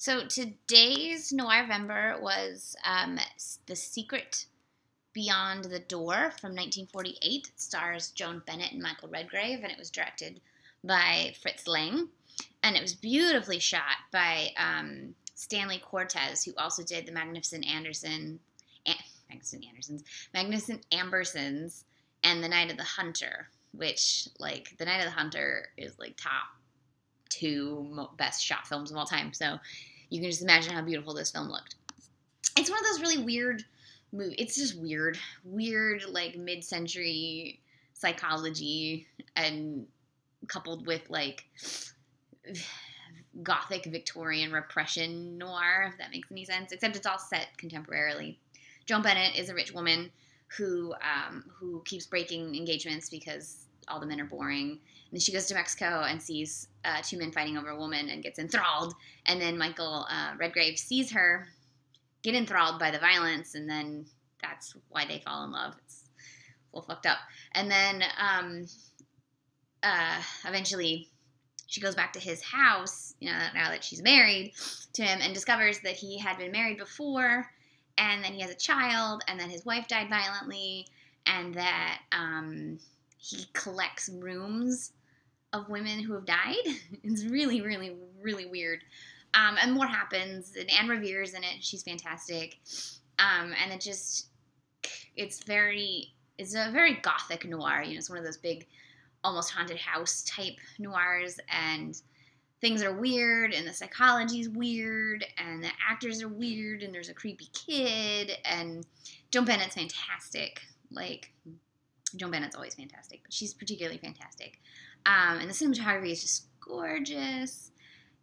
So today's Noirvember was The Secret Beyond the Door from 1948. It stars Joan Bennett and Michael Redgrave, and it was directed by Fritz Lang. And it was beautifully shot by Stanley Cortez, who also did the Magnificent Ambersons, and The Night of the Hunter, which, like, The Night of the Hunter is, like, top two best shot films of all time. So you can just imagine how beautiful this film looked. It's one of those really weird movies. It's just weird, like, mid-century psychology, and coupled with, like, gothic Victorian repression noir, if that makes any sense, except it's all set contemporarily. Joan Bennett is a rich woman who keeps breaking engagements because all the men are boring. And then she goes to Mexico and sees two men fighting over a woman and gets enthralled. And then Michael Redgrave sees her get enthralled by the violence, and then that's why they fall in love. It's a little fucked up. And then eventually she goes back to his house, now that she's married to him, and discovers that he had been married before, and then he has a child, and then his wife died violently, and that he collects rooms of women who have died. It's really, really, really weird. And more happens, and Anne Revere's in it. She's fantastic. And it's a very gothic noir. It's one of those big, almost haunted house type noirs, and things are weird, and the psychology's weird, and the actors are weird, and there's a creepy kid, and Joan Bennett's fantastic. Like, Joan Bennett's always fantastic, but she's particularly fantastic. And the cinematography is just gorgeous.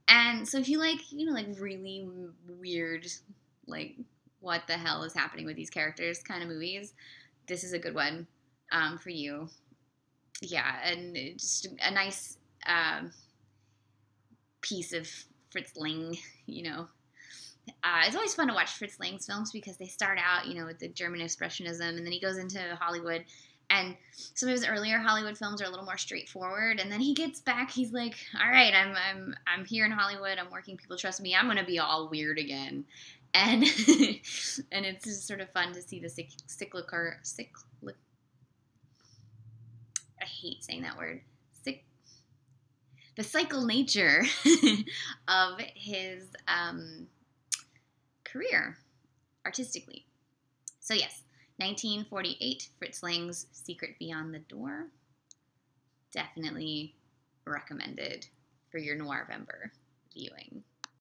And so if you like, like really weird, like, what the hell is happening with these characters kind of movies, this is a good one for you. Yeah, and it's just a nice piece of Fritz Lang, It's always fun to watch Fritz Lang's films because they start out, with the German Expressionism, and then he goes into Hollywood. And some of his earlier Hollywood films are a little more straightforward, and then he gets back. He's like, "All right, I'm here in Hollywood. I'm working. People trust me. I'm gonna be all weird again," and and it's just sort of fun to see the I hate saying that word. The cycle nature of his career artistically. So yes. 1948, Fritz Lang's Secret Beyond the Door. Definitely recommended for your Noirvember viewing.